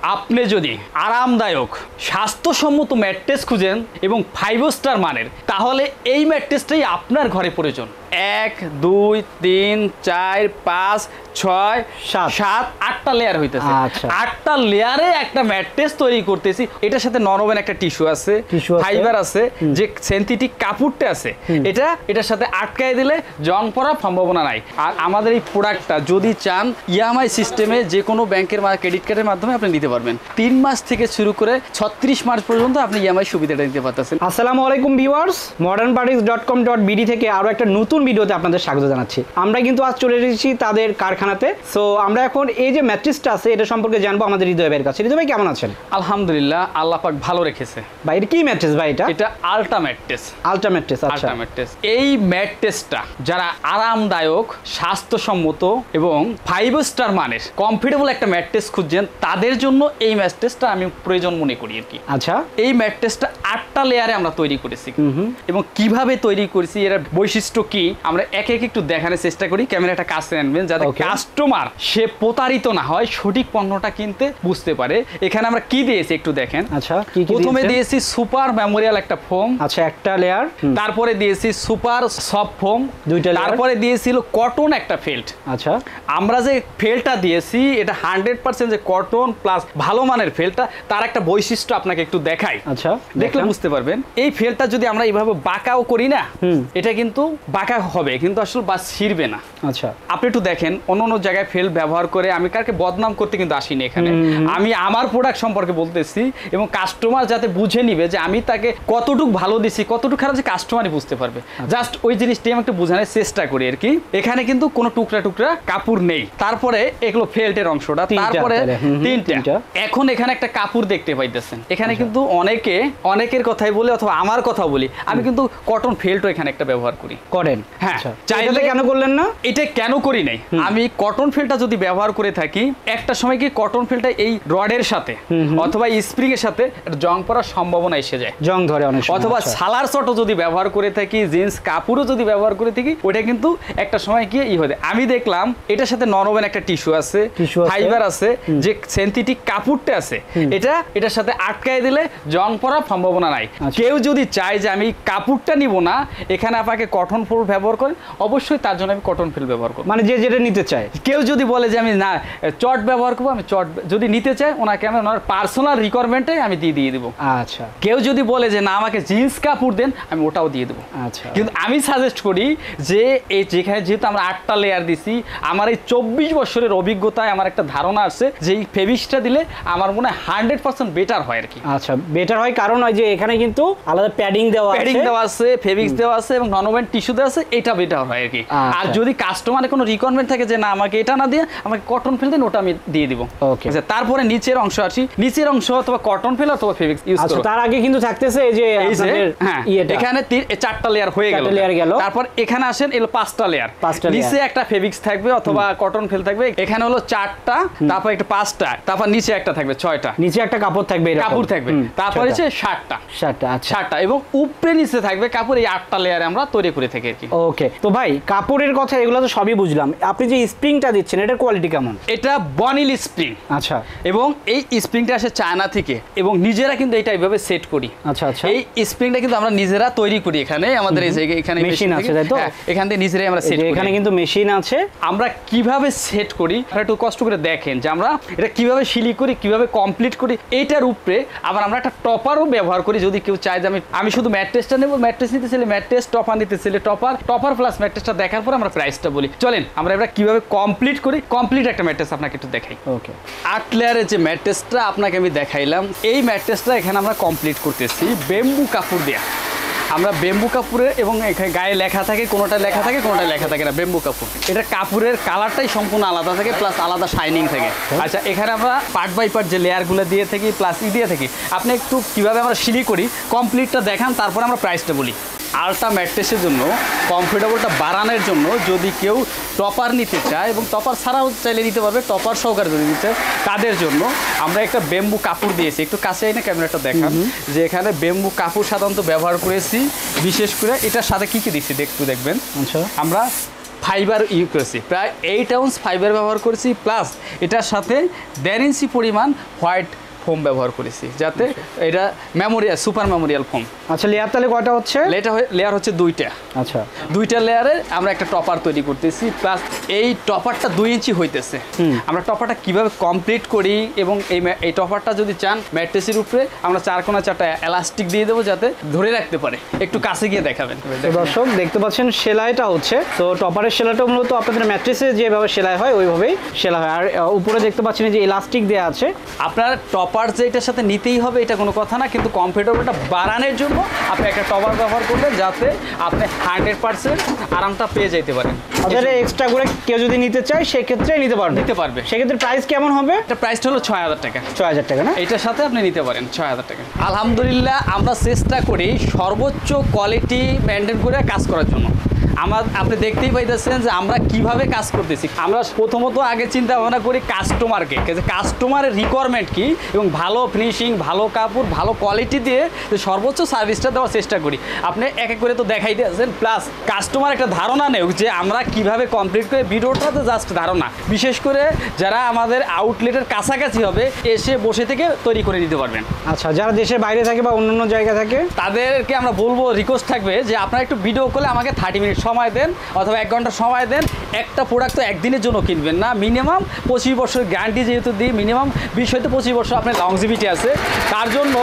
আপনি যদি আরামদায়ক স্বাস্থ্যসম্মত ম্যাট্রেস খুঁজেন এবং 5 স্টার মানের, তাহলে এই ম্যাট্রেসটাই আপনার ঘরে প্রয়োজন। 1 2 3 4 5 6 7 8টা লেয়ার হইতেছে। 8টা লেয়ারে একটা ম্যাট্রেস তৈরি করতেছি। এটার সাথে নরমের একটা টিস্যু আছে, ফাইবার আছে, যে সিনথেটিক কাপড়টা আছে, এটার সাথে আটকায় দিলে জং পড়ার সম্ভাবনা নাই। আর আমাদের এই প্রোডাক্টটা যদি চান ইএমআই সিস্টেমে যে কোনো ব্যাংকের বা ক্রেডিট কার্ডের মাধ্যমে আপনি নিতে পারবেন। 3 মাস থেকে শুরু করে 36 মাস পর্যন্ত আপনি ইএমআই সুবিধাটা নিতে পারতেছেন। আসসালামু আলাইকুম ভিউয়ার্স, modernparties.com.bd থেকে আরো একটা নতুন ভিডিওতে আপনাদের স্বাগত জানাচ্ছি। আমরা কিন্তু আজ চলে এসেছি তাদের কারখানাতে। সো আমরা এখন এই যে ম্যাট্রেসটা আছে এটা সম্পর্কে জানবো আমাদের হৃদয় ভাইয়ের কাছে। হৃদয় ভাই কেমন আছেন? আলহামদুলিল্লাহ, আল্লাহ পাক ভালো রেখেছে। ভাই এটা কি ম্যাট্রেস ভাই? এটা আল্ট্রা ম্যাট্রেস। আল্ট্রা ম্যাট্রেস, আচ্ছা। আল্ট্রা ম্যাট্রেস, এই ম্যাট্রেসটা যারা আরামদায়ক, স্বাস্থ্যসম্মত এবং 5 স্টার মানের কমফোর্টেবল একটা ম্যাট্রেস খুঁজছেন, তাদের জন্য এই ম্যাট্রেসটা আমি প্রয়োজন মনে করি আর কি। আচ্ছা, এই ম্যাট্রেসটা 8টা লেয়ারে আমরা তৈরি করেছি এবং কিভাবে তৈরি করেছি, এর বৈশিষ্ট্য কি, আমরা একে একে একটু দেখানোর চেষ্টা করি। ক্যামেরাটা কাছে আনবেন যাতে কাস্টমার সে প্রতারিত না হয়, সঠিক পণ্যটা কিনতে বুঝতে পারে। এখানে আমরা কি দিয়েছি একটু দেখেন। আচ্ছা, প্রথমে দিয়েছি সুপার মেমোরিয়াল একটা ফোম, আচ্ছা একটা লেয়ার। তারপরে দিয়েছি সুপার সফট ফোম, দুইটা। তারপরে দিয়েছিল কটন একটা ফেল্ট। আচ্ছা, আমরা যে ফেল্টটা দিয়েছি এটা 100% যে কটন প্লাস ভালো মানের ফেল্টটা, তার একটা বৈশিষ্ট্য আপনাকে একটু দেখাই। আচ্ছা, দেখলে বুঝতে পারবেন। এই ফেল্টটা যদি আমরা এইভাবে বাঁকাও করি না, এটা কিন্তু বাঁকা হবে, কিন্তু আসলে বা ছিড়বে না। আচ্ছা, আপনি একটু দেখেন অন্য জায়গায় ফেল্ট ব্যবহার করে, আমি কারকে বদনাম করতে কিন্তু আসিনি এখানে, আমি আমার প্রোডাক্ট সম্পর্কে বলতেছি এবং কাস্টমার যাতে বুঝে নিবে যে আমি তাকে কতটুকু ভালো দিছি, কতটুকু খারাপ, যে কাস্টমারই বুঝতে পারবে। জাস্ট ওই জিনিসটাই আমি একটু বোঝানোর চেষ্টা করি আর কি। এখানে কিন্তু কোনো টুকরা টুকরা কাপড় নেই। তারপরে এগুলো ফেল্টের অংশটা, তারপরে তিনটা। এখন এখানে একটা কাপড় দেখতে পাইতেছেন। এখানে কিন্তু অনেকের কথাই বলে অথবা আমার কথা বলি, আমি কিন্তু কটন ফেল্টও এখানে একটা ব্যবহার করি। করেন? হ্যাঁ। চাইলে কেন করলেন না? এটা কেন করি নাই, আমি কটন ফেল্টটা যদি ব্যবহার করে থাকি, একটা সময় কি কটন ফেল্টটা এই রডের সাথে অথবা স্প্রিং এর সাথে জং পড়ার সম্ভাবনা এসে যায়, জং ধরে অনেক সময়। অথবা সালার শটও যদি ব্যবহার করে থাকি, জিন্স কাপড়ও যদি ব্যবহার করে থাকি, ওটা কিন্তু একটা সময় কি হয়ে আমি দেখলাম এটার সাথে নরমের একটা টিস্যু আছে, ফাইবার আছে, যে সিনথেটিক কাপড়টা আছে, এটার সাথে আটকায় দিলে জং পড়ার সম্ভাবনা নাই। কেউ যদি চায় যে আমি কাপড়টা নিব না, এখানে আপনাকে কটন ফেল্ট ব্যবহার করেন, অবশ্যই তার জন্য আমি কটন ফেল্ট ব্যবহার করব। মানে যে যেটা নিতে চায়। কেউ যদি বলে যে আমি না চট ব্যবহার করবো, আমি চট যদি নিতে চাই, ওনাকে আমি ওনার পার্সোনাল রিকোয়ারমেন্টে আমি দিয়ে দেবো। আচ্ছা, কেউ যদি বলে যে না আমাকে জিন্স কাপড় দেন, আমি ওটাও দিয়ে দেবো। আচ্ছা, কিন্তু আমি সাজেস্ট করি যে এই যেহেতু আমরা 8টা লেয়ার দিছি, আমার এই 24 বছরের অভিজ্ঞতায় আমার একটা ধারণা আছে যে এই ফেব্রিক্সটা দিলে আমার মনে হয় 100% বেটার হয় আর কি। আচ্ছা, বেটার হয় কারণ ওই যে এখানে কিন্তু আলাদা প্যাডিং দেওয়া আছে, ফেব্রিক্স দেওয়া আছে এবং নরমাল টিস্যু দেওয়া আছে, এটা বেটার হয় আর কি। আর যদি কাস্টমারের কোনো রিকোয়ারমেন্ট থাকে যে না আমাকে এটা না দিয়ে আমাকে কটন ফেল দেন, ওটা আমি দিয়ে দিব। ওকে, তারপরে নিচের অংশ আসি। নিচের অংশ অথবা কটন ফেল অথবা ফেব্রিক্স ইউজ করব। তার আগে কিন্তু থাকতেছে এই যে হ্যাঁ, এখানে 4টা লেয়ার হয়ে গেল। তারপর এখানে আসেন এলো 5টা লেয়ার। নিচে একটা ফেব্রিক্স থাকবে অথবা কটন ফেল থাকবে, এখানে হলো 4টা, তারপর একটা 5টা, তারপর নিচে একটা থাকবে 6টা, নিচে একটা কাপড় থাকবে, তারপর হচ্ছে 7টা। আচ্ছা, 7টা এবং উপরে নিচে থাকবে কাপড়। এই 8টা লেয়ারে আমরা তৈরি করে থাকি আর কি। ওকে, তো ভাই কাপড়ের কথা এগুলো তো সবই বুঝলাম, আপনি যে স্প্রিংটা দিচ্ছেন এটার কোয়ালিটি কেমন? এটা বনিল স্প্রিং। আচ্ছা, এবং এই স্প্রিংটা আসে চায়না থেকে এবং নিজেরা কিন্তু এটা এইভাবে সেট করি। আচ্ছা আচ্ছা, এই স্প্রিংটা কিন্তু আমরা নিজেরা তৈরি করি এখানে, আমাদের এই জায়গায় এখানে মেশিন আছে, তাই তো? এখান থেকে নিজেরাই আমরা সেট করি। এখানে কিন্তু মেশিন আছে। আমরা কিভাবে সেট করি একটু কষ্ট করে দেখেন যে আমরা এটা কিভাবে সিলি করি, কিভাবে কমপ্লিট করি। এইটার উপরে আবার আমরা একটা টপারও ব্যবহার করি। যদি কেউ চায় যে আমি শুধু ম্যাট্রেসটা নেব, ম্যাট্রেস নিতে চাইলে ম্যাট্রেস, টপার নিতে চাইলে টপার প্লাস ম্যাট্রেসটা দেখার পর আমরা প্রাইসটা বলি। চলেন আমরা এটা কিভাবে কমপ্লিট করি, কমপ্লিট একটা ম্যাট্রেস আপনাকে একটু দেখাই। ওকে, 8 লেয়ারের যে ম্যাট্রেসটা আপনাকে আমি দেখাইলাম, এই ম্যাট্রেসটা এখানে আমরা কমপ্লিট করতেছি বেম্বু কাপড় দিয়ে। আমরা বেম্বু কাপড়ে এবং এখানে গায়ে লেখা থাকে, কোনোটা লেখা থাকে কোনোটা লেখা থাকে না, বেম্বু কাপড়। এটা কাপড়ের কালারটাই সম্পূর্ণ আলাদা থাকে, প্লাস আলাদা শাইনিং থাকে। আচ্ছা, এখানে আমরা পার্ট বাই পার্ট যে লেয়ারগুলো দিয়ে থাকি প্লাস দিয়ে থাকি, আপনি একটু কিভাবে আমরা সিলি করি কমপ্লিটটা দেখান, তারপর আমরা প্রাইসটা বলি। আল্ট্রা ম্যাট্রেসের জন্য কমফোর্টেবলটা বাড়ানোর জন্য যদি কেউ টপার নিতে চায় এবং টপার ছাড়াও চাইলে নিতে পারবে, টপার সহকারে যদি নিতে চায় তাদের জন্য আমরা একটা বেম্বু কাপড় দিয়েছি। একটু কাছে এনে ক্যামেরাটা দেখান যে এখানে বেম্বু কাপড় সাধারণত ব্যবহার করেছি। বিশেষ করে এটার সাথে কি দিচ্ছি একটু দেখবেন। আচ্ছা, আমরা ফাইবার ইউজ করেছি, প্রায় 8 আউন্স ফাইবার ব্যবহার করেছি, প্লাস এটার সাথে 1.5 ইঞ্চি পরিমাণ হোয়াইট ফোম ব্যবহার করেছি, যাতে এটা মেমোরিয়াল, সুপার মেমোরিয়াল ফোম। আচ্ছা, লেয়ার তাহলে কয়টা হচ্ছে? লেয়ার হচ্ছে 2টা। আচ্ছা, 2টা লেয়ারে আমরা একটা টপার তৈরি করতেছি, প্লাস এই টপারটা 2 ইঞ্চি হইতেছে। আমরা টপারটা কিভাবে কমপ্লিট করি, এবং এই টপারটা যদি চান ম্যাট্রেসের উপরে আমরা 4 কোণা 4টা এলাস্টিক দিয়ে দেবো, যাতে ধরে রাখতে পারে। একটু কাছে গিয়ে দেখাবেন। তো দর্শক দেখতে পাচ্ছেন সেলাইটা হচ্ছে, তো টপারের সেলাইটা মূলত আপনাদের ম্যাট্রেসে যেভাবে সেলাই হয় ওইভাবেই সেলাই হয়। আর উপরে দেখতে পাচ্ছেন যে ইলাস্টিক দেওয়া আছে। আপনার টপার যে এটার সাথে নিতেই হবে এটা কোনো কথা না, কিন্তু কমফোর্টেবলটা বাড়ানোর জন্য আপনি একটা টপার ব্যবহার করবেন, যাতে আপনি 100% আরামটা পেয়ে যেতে পারেন। আচ্ছা, এক্সট্রা করে কেউ যদি নিতে চায় সেক্ষেত্রে নিতে পারবে। সেক্ষেত্রে প্রাইস কেমন হবে? এটা প্রাইসটা হলো 6000 টাকা। 6000 টাকা না? এটার সাথে আপনি নিতে পারেন 6000 টাকা। আলহামদুলিল্লাহ আমরা চেষ্টা করি সর্বোচ্চ কোয়ালিটি মেনটেন করে কাজ করার জন্য। আপনি দেখতেই পাইতেছেন যে আমরা কিভাবে কাজ করতেছি। আমরা প্রথমত আগে চিন্তা ভাবনা করি কাস্টমারকে, যে কাস্টমারের রিকোয়ারমেন্ট কি, এবং ভালো ফিনিশিং, ভালো কাপড়, ভালো কোয়ালিটি দিয়ে যে সর্বোচ্চ সার্ভিসটা দেওয়ার চেষ্টা করি। আপনি এক এক করে তো দেখাইতে আছেন, প্লাস কাস্টমার একটা ধারণা নেই যে আমরা কিভাবে কমপ্লিট করে, ভিডিওটা তো জাস্ট ধারণা। বিশেষ করে যারা আমাদের আউটলেটের কাছাকাছি হবে, এসে বসে থেকে তৈরি করে দিতে পারবেন। আচ্ছা, যারা দেশের বাইরে থাকে বা অন্যান্য জায়গা থাকে তাদেরকে আমরা বলবো, রিকোয়েস্ট থাকবে যে আপনারা একটু ভিডিও করলে আমাকে 30 মিনিট সময় দেন, অথবা 1 ঘন্টা সময় দেন। একটা প্রোডাক্ট তো একদিনের জন্য কিনবেন না, মিনিমাম 25 বছর গ্যারান্টি যেহেতু দিই, মিনিমাম 20 হয়তো 25 বছর আপনার লংজিভিটি আছে। তার জন্য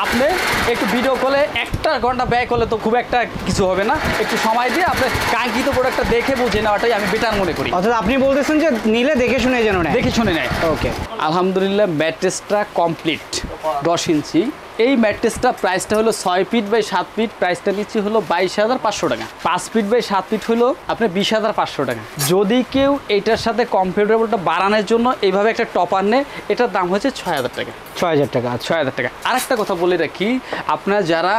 আপনি একটু ভিডিও কলে 1 ঘন্টা ব্যয় করলে তো খুব একটা কিছু হবে না। একটু সময় দিয়ে আপনি কাঙ্ক্ষিত প্রোডাক্টটা দেখে বুঝে নেওয়াটাই আমি বেটার মনে করি। অর্থাৎ আপনি বলতেছেন যে নিলে দেখে শুনে যেন নেয়। দেখে শুনে নেয়। ওকে, আলহামদুলিল্লাহ ম্যাট্রেসটা কমপ্লিট 10 ইঞ্চি। এই ম্যাট্রেসটা প্রাইসটা হলো 6 ফিট বাই 7 ফিট, প্রাইসটা নিচ্ছি হলো 22,500 টাকা। 5 ফিট বাই 7 ফিট হলো আপনার 20,500 টাকা। যদি কেউ এটার সাথে কমফোর্টেবলটা বাড়ানোর জন্য এইভাবে একটা টপার নেয়, এটার দাম হচ্ছে 6000 টাকা। 6000 টাকা। 6000 টাকা। আরেকটা কথা বলে রাখি, আপনারা যারা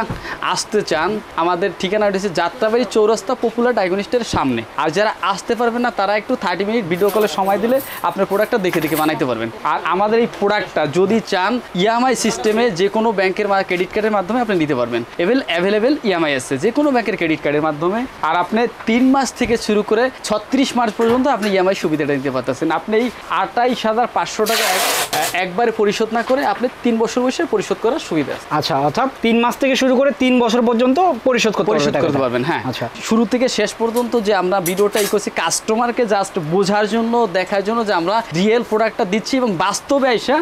আসতে চান, আমাদের ঠিকানা হচ্ছে যাত্রাবাড়ি চৌরাস্তা পপুলার ডায়াগনস্টের সামনে। আর যারা আসতে পারবেন না, তারা একটু 30 মিনিট ভিডিও কলে সময় দিলে আপনার প্রোডাক্টটা দেখে বানাইতে পারবেন। আর আমাদের এই প্রোডাক্টটা যদি চান ইএমআই সিস্টেমে, যে কোনো ব্যাংকের ক্রেডিট কার্ডের মাধ্যমে আপনি নিতে পারবেন। অ্যাভেলেবেল ইএমআই আছে যে কোনো ব্যাংকের ক্রেডিট কার্ডের মাধ্যমে। আর আপনি 3 মাস থেকে শুরু করে 36 মাস পর্যন্ত আপনি ইএমআই সুবিধাটা নিতে পারতেছেন। আপনি এই 28,500 টাকা একবারে পরিশোধ না করে আপনি 3 বছর বয়সে পরিশোধ করার সুবিধা আছে। আচ্ছা, অর্থাৎ 3 মাস থেকে শুরু করে 3 বছর পর্যন্ত পরিশোধ করতে পারবেন। হ্যাঁ, আচ্ছা, শুরু থেকে শেষ পর্যন্ত যে আমরা ভিডিওটাই করছি কাস্টমারকে জাস্ট বোঝার জন্য, দেখার জন্য যে আমরা রিয়েল প্রোডাক্টটা দিচ্ছি, এবং বাস্তবে এসে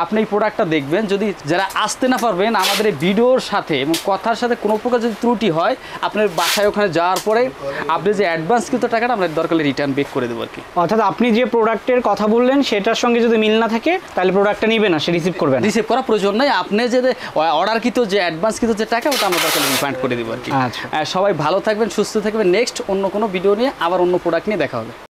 আপনি এই প্রোডাক্টটা দেখবেন। যদি যারা আসতে না পারবেন, আমাদের এই ভিডিওর সাথে এবং কথার সাথে কোনো প্রকার যদি ত্রুটি হয়, আপনার বাসায় ওখানে যাওয়ার পরে আপনি যে অ্যাডভান্সকৃত টাকাটা আমরা দরকার রিটার্ন ব্যাক করে দেবো আর কি। অর্থাৎ আপনি যে প্রোডাক্টের কথা বললেন সেটার সঙ্গে যদি মিল না থাকে, তাহলে প্রোডাক্টটা নিবে না, সে রিসিভ করবে না। রিসিভ করার প্রয়োজন নেই। আপনি যে অর্ডারকৃত যে অ্যাডভান্সকৃত যে টাকা, ওটা আমরা দরকার রিফান্ড করে দেবো আর কি। আচ্ছা, সবাই ভালো থাকবেন, সুস্থ থাকবেন। নেক্সট অন্য কোনো ভিডিও নিয়ে আবার অন্য প্রোডাক্ট নিয়ে দেখা হবে।